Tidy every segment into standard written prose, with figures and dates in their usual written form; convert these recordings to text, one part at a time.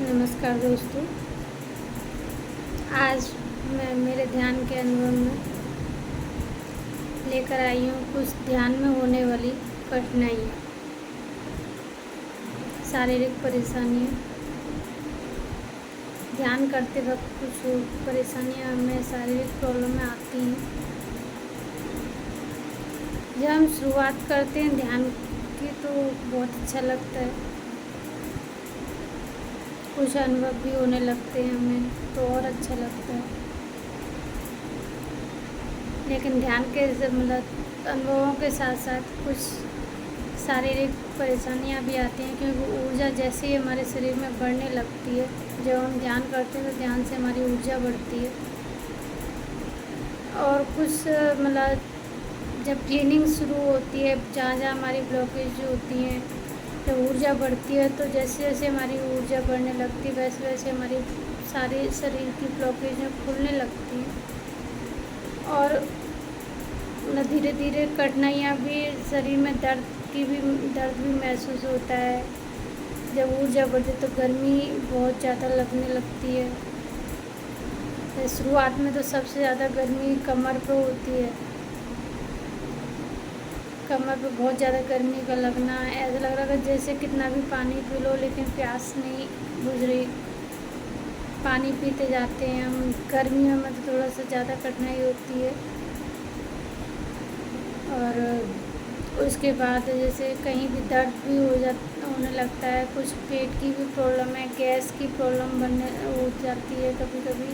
नमस्कार दोस्तों। आज मैं मेरे ध्यान के अनुभव में लेकर आई हूँ कुछ ध्यान में होने वाली कठिनाइयाँ, शारीरिक परेशानियाँ। ध्यान करते वक्त कुछ परेशानियाँ हमें शारीरिक प्रॉब्लम में आती हैं। जब हम शुरुआत करते हैं ध्यान की तो बहुत अच्छा लगता है, कुछ अनुभव भी होने लगते हैं हमें तो और अच्छा लगता है। लेकिन ध्यान के मतलब अनुभवों के साथ साथ कुछ शारीरिक परेशानियां भी आती हैं, क्योंकि ऊर्जा जैसे ही हमारे शरीर में बढ़ने लगती है, जब हम ध्यान करते हैं तो ध्यान से हमारी ऊर्जा बढ़ती है। और कुछ मतलब जब क्लीनिंग शुरू होती है, जहाँ जहाँ हमारी ब्लॉकेज होती हैं, जब ऊर्जा बढ़ती है तो जैसे जैसे हमारी ऊर्जा बढ़ने लगती है वैसे वैसे हमारी सारे शरीर की ब्लॉकेजें खुलने लगती हैं। और धीरे धीरे कठिनाइयाँ भी, शरीर में दर्द भी महसूस होता है। जब ऊर्जा बढ़ती है तो गर्मी बहुत ज़्यादा लगने लगती है। शुरुआत में तो सबसे ज़्यादा गर्मी कमर पर होती है। कमर पे बहुत ज़्यादा गर्मी का लगना, ऐसा लग रहा है जैसे कितना भी पानी पी लो लेकिन प्यास नहीं बुझ रही। पानी पीते जाते हैं हम। गर्मियों में तो थोड़ा सा ज़्यादा कठिनाई होती है। और उसके बाद जैसे कहीं भी दर्द भी होने लगता है। कुछ पेट की भी प्रॉब्लम है, गैस की प्रॉब्लम हो जाती है कभी कभी।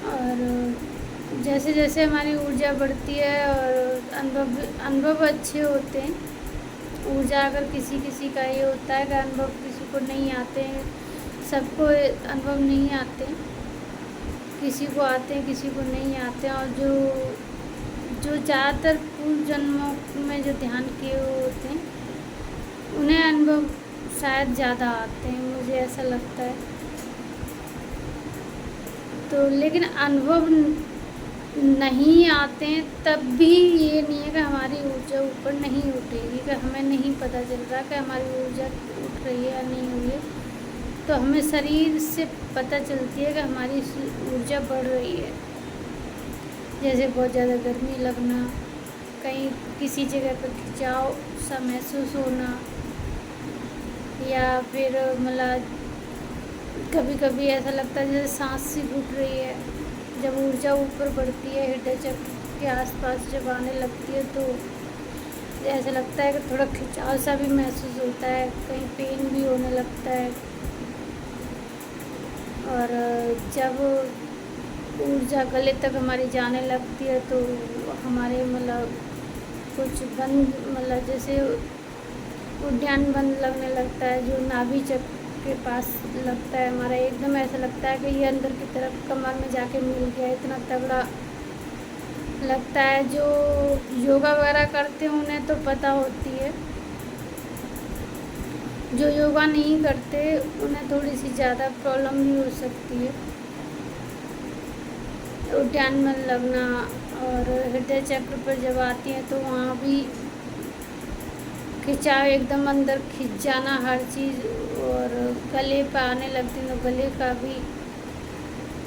और जैसे जैसे हमारी ऊर्जा बढ़ती है और अनुभव अच्छे होते हैं। ऊर्जा अगर किसी किसी का ये होता है कि अनुभव किसी को नहीं आते हैं, सबको अनुभव नहीं आते, किसी को आते हैं किसी को नहीं आते हैं। और जो ज़्यादातर पूर्व जन्मों में जो ध्यान किए हुए होते हैं उन्हें अनुभव शायद ज़्यादा आते हैं, मुझे ऐसा लगता है। तो लेकिन अनुभव नहीं आते हैं तब भी ये नहीं है कि हमारी ऊर्जा ऊपर नहीं उठेगी, कि हमें नहीं पता चल रहा कि हमारी ऊर्जा उठ रही है या नहीं हुई है। तो हमें शरीर से पता चलती है कि हमारी ऊर्जा बढ़ रही है। जैसे बहुत ज़्यादा गर्मी लगना, कहीं किसी जगह पर खिंचाव सा महसूस होना, या फिर मतलब कभी कभी ऐसा लगता है जैसे सांस सी घुट रही है। जब ऊर्जा ऊपर बढ़ती है, हृदय चक्र के आसपास जब आने लगती है तो ऐसा लगता है कि थोड़ा खिंचाव सा भी महसूस होता है, कहीं पेन भी होने लगता है। और जब ऊर्जा गले तक हमारी जाने लगती है तो हमारे मतलब कुछ बंद, मतलब जैसे उद्यान बंद लगने लगता है, जो नाभि चक्र के पास लगता है हमारा, एकदम ऐसा लगता है कि ये अंदर की तरफ कमर में जाके मिल गया, इतना तगड़ा लगता है। जो योगा वगैरह करते हैं उन्हें तो पता होती है, जो योगा नहीं करते उन्हें थोड़ी सी ज़्यादा प्रॉब्लम भी हो सकती है। उद्यान में लगना और हृदय चक्र पर जब आती है तो वहाँ भी खिंचाव, एकदम अंदर खिंच जाना हर चीज़। और गले पर आने लगती है तो गले का भी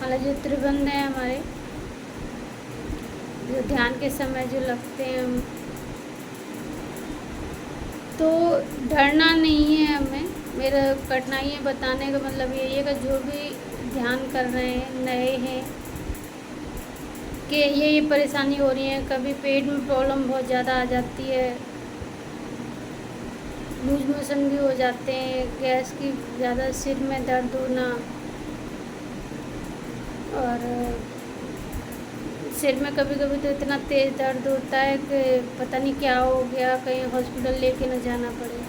मतलब जो त्रिबंध है हमारे, जो ध्यान के समय जो लगते हैं हम, तो डरना नहीं है हमें। मेरा कठिनाइयाँ बताने का मतलब यही है कि जो भी ध्यान कर रहे हैं, नए हैं, कि ये परेशानी हो रही है। कभी पेट में प्रॉब्लम बहुत ज़्यादा आ जाती है, लूज मोशन भी हो जाते हैं, गैस की ज़्यादा, सिर में दर्द होना, और सिर में कभी कभी तो इतना तेज़ दर्द होता है कि पता नहीं क्या हो गया, कहीं हॉस्पिटल लेके न जाना पड़े।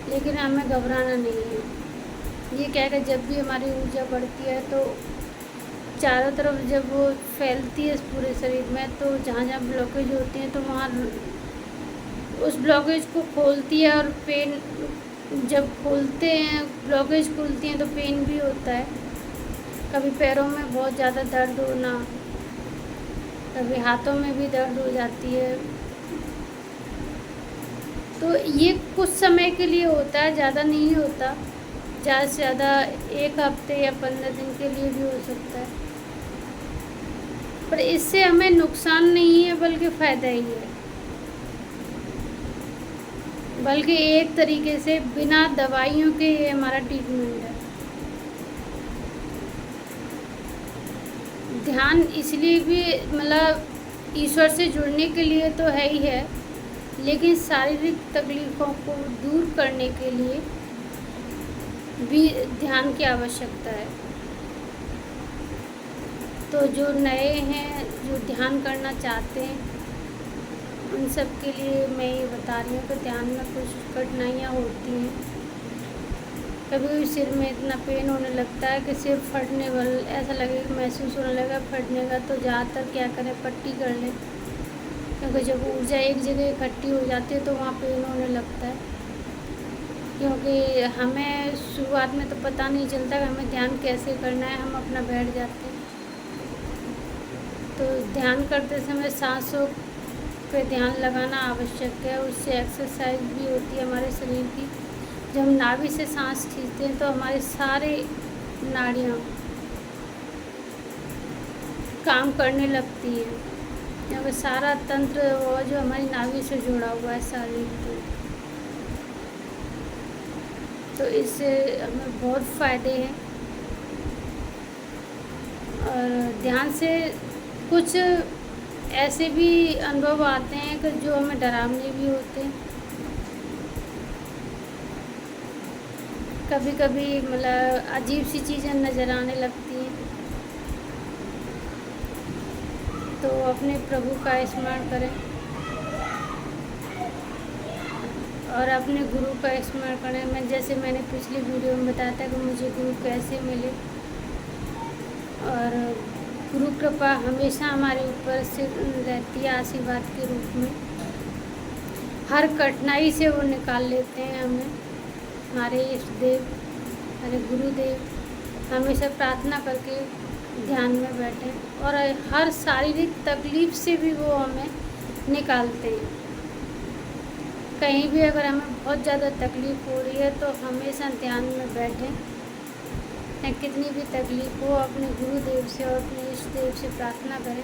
लेकिन हमें घबराना नहीं है। ये क्या है कि जब भी हमारी ऊर्जा बढ़ती है तो चारों तरफ जब वो फैलती है पूरे शरीर में, तो जहाँ जहाँ ब्लॉकेज होती हैं तो वहाँ उस ब्लॉकेज को खोलती है। और पेन, जब खोलते हैं ब्लॉकेज खुलती हैं तो पेन भी होता है। कभी पैरों में बहुत ज़्यादा दर्द होना, कभी हाथों में भी दर्द हो जाती है। तो ये कुछ समय के लिए होता है, ज़्यादा नहीं होता। ज़्यादा से ज़्यादा 1 हफ्ते या 15 दिन के लिए भी हो सकता है। पर इससे हमें नुकसान नहीं है बल्कि फ़ायदा ही है। बल्कि एक तरीके से बिना दवाइयों के ये हमारा ट्रीटमेंट है। ध्यान इसलिए भी मतलब ईश्वर से जुड़ने के लिए तो है ही है, लेकिन शारीरिक तकलीफ़ों को दूर करने के लिए भी ध्यान की आवश्यकता है। तो जो नए हैं, जो ध्यान करना चाहते हैं, उन सब के लिए मैं ये बता रही हूँ कि ध्यान में कुछ कठिनाइयाँ होती हैं। कभी कभी सिर में इतना पेन होने लगता है कि सिर फटने वाला ऐसा लगेगा, महसूस होने लगा फटने का। तो ज़्यादातर क्या करें, पट्टी कर लें, क्योंकि जब ऊर्जा एक जगह इकट्ठी हो जाती है तो वहाँ पेन होने लगता है। क्योंकि हमें शुरुआत में तो पता नहीं चलता कि हमें ध्यान कैसे करना है, हम अपना बैठ जाते हैं। तो ध्यान करते समय सांसों पे ध्यान लगाना आवश्यक है। उससे एक्सरसाइज भी होती है हमारे शरीर की। जब हम नाभि से सांस खींचते हैं तो हमारे सारे नाड़ियाँ काम करने लगती हैं, क्योंकि सारा तंत्र वो जो हमारी नाभि से जुड़ा हुआ है शारीरिक। तो इससे हमें बहुत फ़ायदे हैं। और ध्यान से कुछ ऐसे भी अनुभव आते हैं कि जो हमें डरावने भी होते हैं। कभी कभी मतलब अजीब सी चीज़ें नज़र आने लगती हैं, तो अपने प्रभु का स्मरण करें और अपने गुरु का स्मरण करें। जैसे मैंने पिछली वीडियो में बताया था कि मुझे गुरु कैसे मिले। और गुरु कृपा हमेशा हमारे ऊपर से रहती है आशीर्वाद के रूप में। हर कठिनाई से वो निकाल लेते हैं हमें। हमारे इष्ट देव, हमारे गुरुदेव हमेशा प्रार्थना करके ध्यान में बैठें, और हर शारीरिक तकलीफ़ से भी वो हमें निकालते हैं। कहीं भी अगर हमें बहुत ज़्यादा तकलीफ़ हो रही है तो हमेशा ध्यान में बैठें। कितनी भी तकलीफ़ हो, अपने गुरुदेव से और अपने इष्ट देव से प्रार्थना करें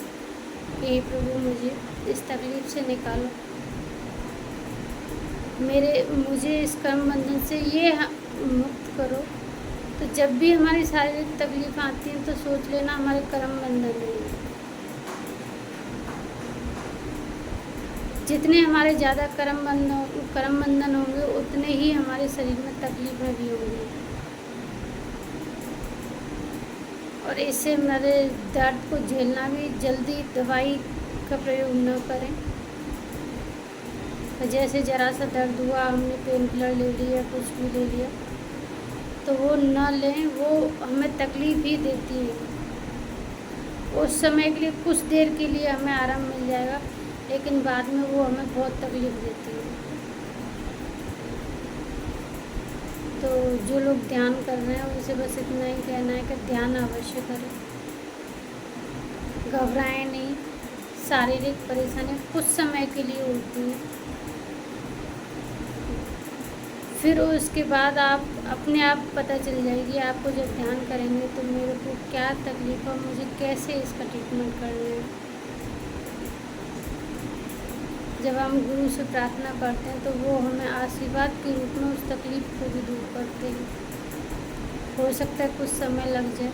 कि हे प्रभु मुझे इस तकलीफ़ से निकालो, मुझे इस कर्म बंधन से ये मुक्त करो। तो जब भी हमारी शारीरिक तकलीफ़ आती है तो सोच लेना हमारे कर्म बंधन है। जितने हमारे ज़्यादा कर्म बंधन होंगे उतने ही हमारे शरीर में तकलीफ़ें भी होंगी। और इससे हमारे दर्द को झेलना भी, जल्दी दवाई का प्रयोग न करें। तो जैसे ज़रा सा दर्द हुआ, हमने पेन किलर ले लिया, कुछ भी ले लिया, तो वो न लें, वो हमें तकलीफ़ ही देती है। उस समय के लिए, कुछ देर के लिए हमें आराम मिल जाएगा, लेकिन बाद में वो हमें बहुत तकलीफ़ देती है। तो जो लोग ध्यान कर रहे हैं उनसे बस इतना ही कहना है कि ध्यान अवश्य करें, घबराएं नहीं। शारीरिक परेशानी कुछ समय के लिए होती है, फिर उसके बाद आप अपने आप पता चल जाएगी आपको। जब ध्यान करेंगे तो मेरे को क्या तकलीफ़ है, मुझे कैसे इसका ट्रीटमेंट करना है। जब हम गुरु से प्रार्थना करते हैं तो वो हमें आशीर्वाद के रूप में उस तकलीफ़ को भी दूर करते हैं। हो सकता है कुछ समय लग जाए।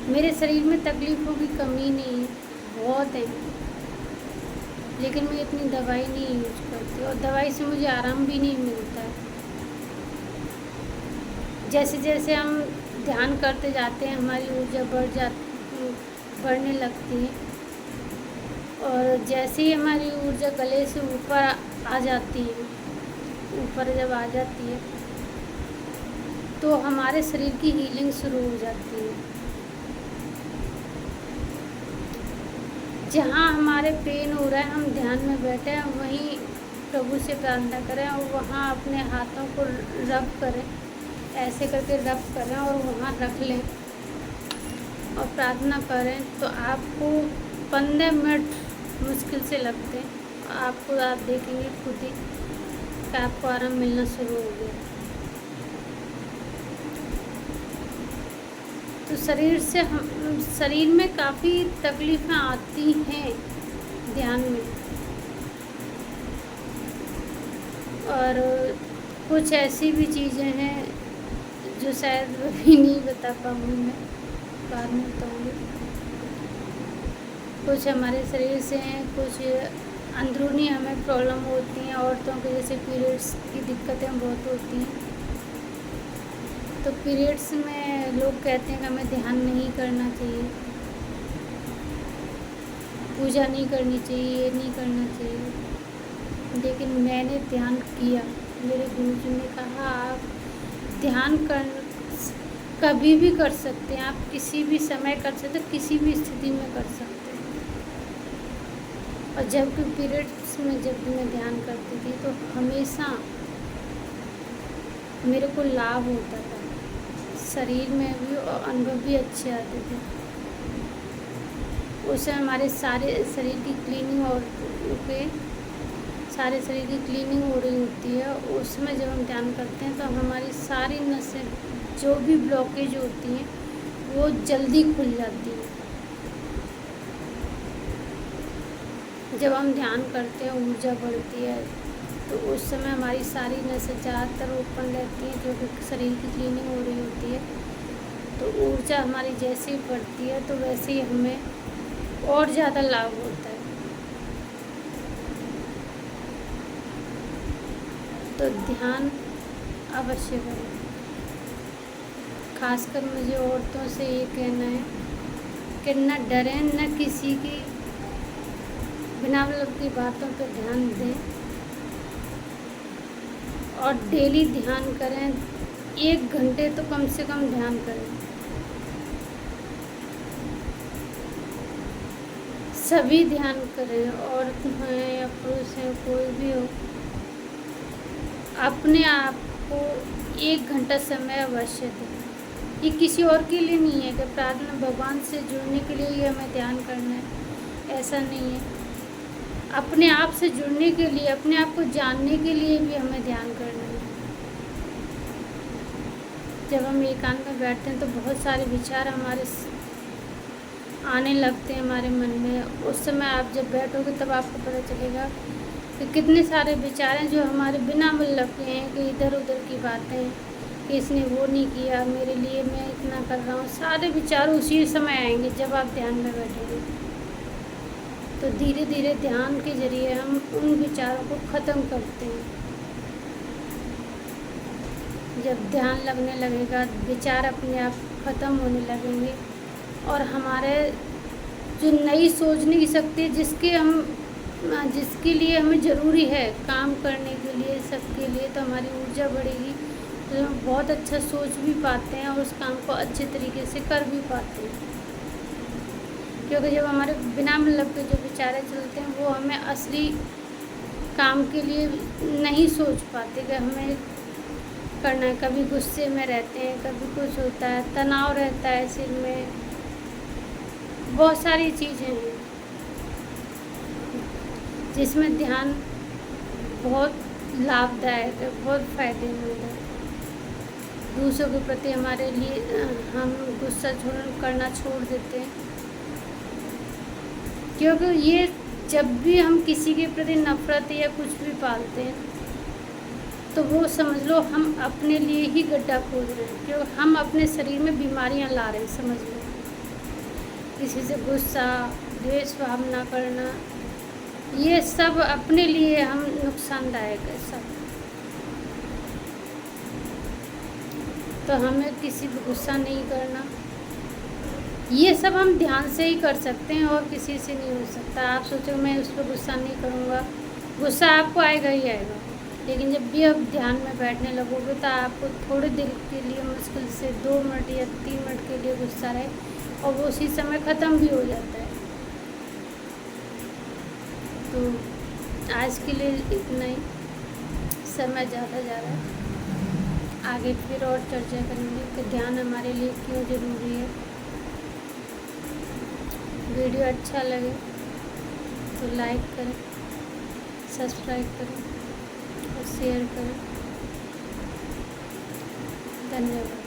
मेरे शरीर में तकलीफ़ों की कमी नहीं है, बहुत है, लेकिन मैं इतनी दवाई नहीं यूज करती और दवाई से मुझे आराम भी नहीं मिलता है। जैसे जैसे हम ध्यान करते जाते हैं हमारी ऊर्जा बढ़ने लगती है, और जैसे ही हमारी ऊर्जा गले से ऊपर आ जाती है, ऊपर जब आ जाती है तो हमारे शरीर की हीलिंग शुरू हो जाती है। जहाँ हमारे पेन हो रहा है, हम ध्यान में बैठे हैं, वहीं प्रभु से प्रार्थना करें और वहाँ अपने हाथों को रब करें, ऐसे करके रब करें और वहाँ रख लें और प्रार्थना करें। तो आपको 15 मिनट मुश्किल से लगते हैं आपको आप देखेंगे खुद ही कि आपको आराम मिलना शुरू हो गया। तो शरीर में काफ़ी तकलीफ़ें आती हैं ध्यान में, और कुछ ऐसी भी चीज़ें हैं जो शायद अभी नहीं बता पाऊँगी, मैं बाद में बताऊँगी। कुछ हमारे शरीर से हैं, कुछ अंदरूनी हमें प्रॉब्लम होती हैं। औरतों के जैसे पीरियड्स की दिक्कतें बहुत होती हैं, तो पीरियड्स में लोग कहते हैं कि हमें ध्यान नहीं करना चाहिए, पूजा नहीं करनी चाहिए, ये नहीं करना चाहिए। लेकिन मैंने ध्यान किया, मेरे गुरुजी ने कहा आप ध्यान कभी भी कर सकते हैं, आप किसी भी समय कर सकते हैं, किसी भी स्थिति में कर सकते हैं। और जब भी पीरियड्स में जब भी मैं ध्यान करती थी तो हमेशा मेरे को लाभ होता था, शरीर में भी और अनुभव भी अच्छे आते थे। उससे हमारे सारे शरीर की क्लीनिंग और सारे शरीर की क्लीनिंग हो रही होती है। उसमें जब हम ध्यान करते हैं तो हमारी सारी नसें जो भी ब्लॉकेज होती हैं वो जल्दी खुल जाती है। जब हम ध्यान करते हैं ऊर्जा बढ़ती है, तो उस समय हमारी सारी नसें ज़्यादातर ओपन रहती हैं, जो कि शरीर की क्लीनिंग हो रही होती है। तो ऊर्जा हमारी जैसे ही बढ़ती है तो वैसे ही हमें और ज़्यादा लाभ होता है। तो ध्यान अवश्य करें। खासकर मुझे औरतों से ये कहना है कि न डरें, न किसी की बिना मतलब की बातों पर ध्यान दें, और डेली ध्यान करें। 1 घंटे तो कम से कम ध्यान करें। सभी ध्यान करें, औरत हैं या पुरुष हैं, कोई भी हो, अपने आप को 1 घंटा समय अवश्य दें। ये किसी और के लिए नहीं है कि प्रार्थना भगवान से जुड़ने के लिए ही हमें ध्यान करना है, ऐसा नहीं है। अपने आप से जुड़ने के लिए, अपने आप को जानने के लिए भी हमें ध्यान करना है। जब हम एकांत में बैठते हैं तो बहुत सारे विचार हमारे आने लगते हैं हमारे मन में। उस समय आप जब बैठोगे तब आपको पता चलेगा कि कितने सारे विचार हैं जो हमारे बिना मतलब के हैं, कि इधर उधर की बातें, कि इसने वो नहीं किया मेरे लिए, मैं इतना कर रहा हूँ। सारे विचार उसी समय आएंगे जब आप ध्यान में बैठेंगे। तो धीरे धीरे ध्यान के जरिए हम उन विचारों को ख़त्म करते हैं। जब ध्यान लगने लगेगा, विचार अपने आप ख़त्म होने लगेंगे, और हमारे जो नई सोचने की शक्ति है, जिसके लिए हमें ज़रूरी है काम करने के लिए, सबके लिए, तो हमारी ऊर्जा बढ़ेगी, तो हम बहुत अच्छा सोच भी पाते हैं और उस काम को अच्छे तरीके से कर भी पाते हैं। क्योंकि जब हमारे बिना मतलब के जो विचार चलते हैं वो हमें असली काम के लिए नहीं सोच पाते कि हमें करना है। कभी गुस्से में रहते हैं, कभी कुछ होता है, तनाव रहता है सिर में, बहुत सारी चीज़ें हैं जिसमें ध्यान बहुत लाभदायक है, बहुत फ़ायदेमंद है। दूसरों के प्रति हमारे लिए हम गुस्सा करना छोड़ देते हैं, क्योंकि ये जब भी हम किसी के प्रति नफ़रत या कुछ भी पालते हैं तो वो समझ लो हम अपने लिए ही गड्ढा खोद रहे हैं, क्योंकि हम अपने शरीर में बीमारियां ला रहे हैं। समझ लो, किसी से गुस्सा, द्वेष भावना करना, ये सब अपने लिए हम नुकसानदायक है सब। तो हमें किसी पर गुस्सा नहीं करना। ये सब हम ध्यान से ही कर सकते हैं और किसी से नहीं हो सकता। आप सोचो मैं उस पर गुस्सा नहीं करूँगा, गुस्सा आपको आएगा ही आएगा। लेकिन जब भी आप ध्यान में बैठने लगोगे तो आपको थोड़ी देर के लिए, मुश्किल से 2 मिनट या 3 मिनट के लिए गुस्सा रहे, और वो उसी समय ख़त्म भी हो जाता है। तो आज के लिए इतना ही, समय ज़्यादा जा रहा है। आगे फिर और चर्चा करेंगे कि ध्यान हमारे लिए क्यों ज़रूरी है। वीडियो अच्छा लगे तो लाइक करें, सब्सक्राइब करें और शेयर करें। धन्यवाद।